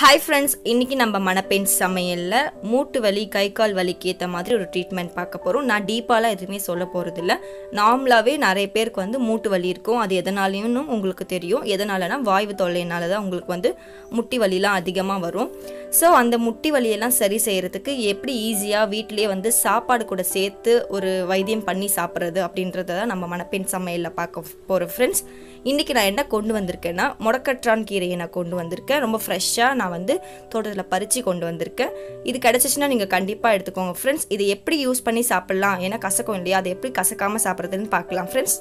Hi friends, இன்னைக்கு நம்ம மணப்பெண் சமையல்ல மூட்டு வலி கை கால் வலிக்கு ஏத்த மாதிரி ஒரு ட்ரீட்மென்ட் பார்க்க போறோம். நான் டீப்பால எதுமே சொல்ல போறது இல்ல. நார்மலாவே நிறைய பேருக்கு வந்து மூட்டு வலி இருக்கும். அது எதனாலன்னு உங்களுக்கு தெரியும். எதனாலனா வாயு தொல்லைனால தான் உங்களுக்கு வந்து முட்டி வலிலாம் அதிகமா வரும். சோ அந்த முட்டி வலி எல்லாம் சரி செய்யறதுக்கு எப்படி ஈஸியா வீட்லயே வந்து சாப்பாடு கூட சேர்த்து ஒரு வைத்தியம் பண்ணி சாப்பிடுறது அப்படின்றத தான் நம்ம மணப்பெண் சமையல்ல பார்க்க போறோம் फ्रेंड्स. இன்னைக்கு நான் என்ன கொண்டு வந்திருக்கேன்னா mudakatran கீரையை நான் கொண்டு வந்திருக்கேன். ரொம்ப ஃப்ரெஷ்ஷா நான் வந்து தோட்டத்துல பறிச்சு கொண்டு வந்திருக்கேன். இது கிடைச்சிச்சுனா நீங்க கண்டிப்பா எடுத்துக்கோங்க फ्रेंड्स. இது எப்படி யூஸ் பண்ணி சாப்பிடலாம் ஏனா கசக்கும் இல்லையா, அது எப்படி கசக்காம சாப்பிடுறதுன்னு பார்க்கலாம் फ्रेंड्स.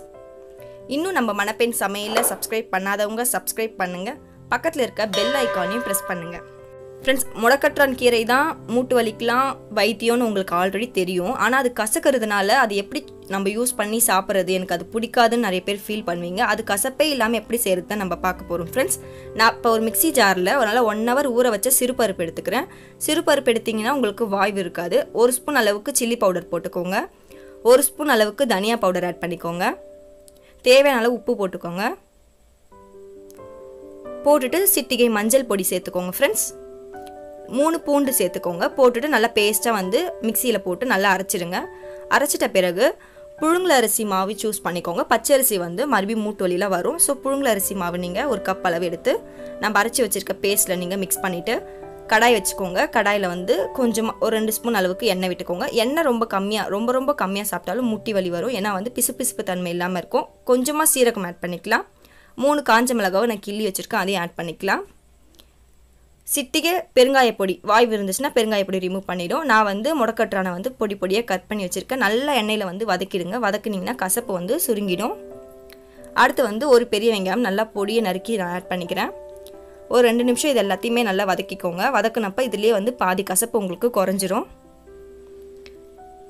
இன்னும் நம்ம மணப்பெண் சமையல்ல சப்ஸ்கிரைப் பண்ணாதவங்க சப்ஸ்கிரைப் பண்ணுங்க. பக்கத்துல இருக்க பெல் ஐகானையும் பிரஸ் பண்ணுங்க. फ्रेंड्स, mudakatran கீரை தான் மூட்டு வலிக்கலாம் வைத்தியம்னு உங்களுக்கு ஆல்ரெடி தெரியும். ஆனா அது கசக்கிறதுனால அது எப்படி நம்ம யூஸ் பண்ணி சாப்பிடுறது எனக்கு அது பிடிக்காதுன்னு நிறைய பேர் ஃபீல் பண்ணுவீங்க. அது கசப்பே இல்லாம எப்படி செய்யறது தான் நம்ம பார்க்க போறோம் फ्रेंड्स. நான் இப்போ ஒரு மிக்ஸி ஜார்ல ஒரு 1 hour ஊற வச்ச சிறுபருப்பு எடுத்துக்கிறேன். சிறுபருப்பு எடுத்தீங்கன்னா உங்களுக்கு வாய்வு இருக்காது. 1 ஸ்பூன் அளவுக்கு சில்லி பவுடர் போட்டுக்கோங்க. 1 ஸ்பூன் அளவுக்கு தனியா பவுடர் ஆட் பண்ணிக்கோங்க. தேவையான அளவு உப்பு போட்டுக்கோங்க. போட்டுட்டு சிட்டிகை மஞ்சள் பொடி சேர்த்துக்கோங்க फ्रेंड्स. 3 பூண்டு சேர்த்துக்கோங்க. போட்டுட்டு நல்லா பேஸ்டா வந்து மிக்ஸில போட்டு நல்லா அரைச்சிடுங்க. அரைச்சிட்ட பிறகு புழுங்கல் அரிசி மாவு சூஸ் பண்ணிக்கோங்க. பச்சை அரிசி வந்து மறுபடியும் மூட்டு வலியில வரும். சோ புழுங்கல் அரிசி மாவு நீங்க 1 கப் அளவு எடுத்து நம்ம அரைச்சி வச்சிருக்க பேஸ்ட்ல நீங்க மிக்ஸ் பண்ணிட்டு கடாய் வச்சுக்கோங்க. கடாயில வந்து கொஞ்சமா ஒரு 2 ஸ்பூன் அளவுக்கு எண்ணெய் விட்டுக்கோங்க. எண்ணெய் ரொம்ப கம்மியா ரொம்ப கம்மியா சாப்பிட்டாலும் முட்டி வலி வரும். ஏனா வந்து பிசுபிசுப்பு தன்மை இல்லாம இருக்கும். கொஞ்சமா சீரகம் ஆட் பண்ணிக்கலாம். 3 காஞ்ச மிளகாவை நான் கிள்ளி வச்சிருக்கேன், அதையும் ஆட் பண்ணிக்கலாம். சிட்டிகை பெருங்காய பொடி வாய்வு இருந்துச்சுன்னா பெருங்காய பொடி ரிமூவ் பண்ணிடும். நான் வந்து mudakatran வந்து பொடி பொடியா கட் பண்ணி வச்சிருக்கேன். நல்ல எண்ணெயில வந்து வதக்கிடுங்க. வதக்குனீங்கன்னா கசப்பு வந்து சுருங்கிடும். அடுத்து வந்து ஒரு பெரிய வெங்காயம் நல்லா பொடியை நறுக்கி நான் ஆட் பண்ணிக்கிறேன். ஒரு 2 நிமிஷம் இது எல்லாத்தையுமே நல்லா வதக்கிக்கோங்க. வதக்குனப்ப இதுலயே வந்து பாதி கசப்பு உங்களுக்கு குறைஞ்சிரும்.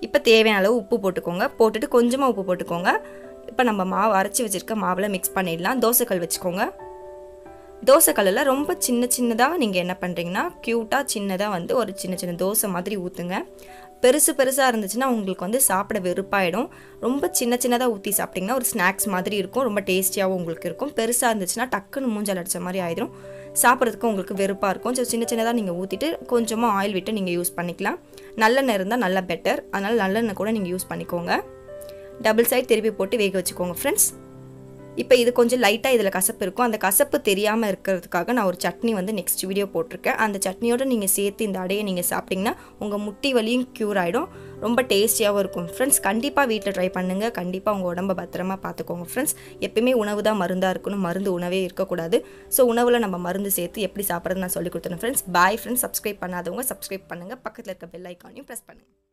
இப்போ தேவையான அளவு உப்பு போட்டுக்கோங்க. போட்டுட்டு கொஞ்சமா உப்பு போட்டுக்கோங்க. இப்போ நம்ம மாவு அரைச்சி வச்சிருக்க மாவுல மிக்ஸ் பண்ணிடலாம். தோசைக்கல் வச்சுக்கோங்க. தோசைக்கல்ல ரொம்ப சின்னதா நீங்க என்ன பண்றீங்கன்னா கியூட்டா சின்னதா வந்து ஒரு சின்ன தோசை மாதிரி ஊத்துங்க. பெருசா இருந்துச்சுன்னா உங்களுக்கு வந்து சாப்பிட வெறுப்பாயிடும். ரொம்ப சின்னதா ஊத்தி சாப்பிட்டீங்கன்னா ஒரு ஸ்நாக்ஸ் மாதிரி இருக்கும். ரொம்ப டேஸ்டியாவும் உங்களுக்கு இருக்கும். பெருசா இருந்துச்சுன்னா டக்குன்னு மூஞ்சால அடிச்ச மாதிரி ஆயிடும். சாப்பிடுறதுக்கு உங்களுக்கு வெறுப்பா இருக்கும். சின்னதா நீங்க ஊத்திட்டு கொஞ்சமா ஆயில் விட்டு நீங்க யூஸ் பண்ணிக்கலாம். நல்லெண்ணெய் இருந்தா நல்லா பெட்டர். அதனால நல்லெண்ணெய் கூட நீங்க யூஸ் பண்ணிக்கோங்க. டபுள் சைடு திருப்பி போட்டு வேக வச்சுக்கோங்க फ्रेंड्स. இப்போ இது கொஞ்சம் லைட்டா இதுல கசப்பு இருக்கும். அந்த கசப்பு தெரியாம இருக்கிறதுக்காக நான் ஒரு சட்னி வந்து நெக்ஸ்ட் வீடியோ போட்டுருக்கேன். அந்த சட்னியோட நீங்க சேர்த்து இந்த அடையை நீங்க சாப்பிட்டீங்கன்னா உங்க முட்டி வலியும் கியூர் ஆயிடும். ரொம்ப டேஸ்டியாவும் இருக்கும் फ्रेंड्स. கண்டிப்பா வீட்ல ட்ரை பண்ணுங்க. கண்டிப்பா உங்க உடம்ப பத்திரமா பாத்துக்கோங்க फ्रेंड्स. எப்பவுமே உணவு தான் மருந்தா இருக்கணும். மருந்து உணவே இருக்க கூடாது. சோ உணவுல நம்ம மருந்து சேர்த்து எப்படி சாப்பிடுறது நான் சொல்லி கொடுத்தேன் फ्रेंड्स. Bye friends. சப்ஸ்கிரைப் பண்ணாதவங்க சப்ஸ்கிரைப் பண்ணுங்க. பக்கத்துல இருக்க பெல் ஐகானையும் பிரஸ் பண்ணுங்க.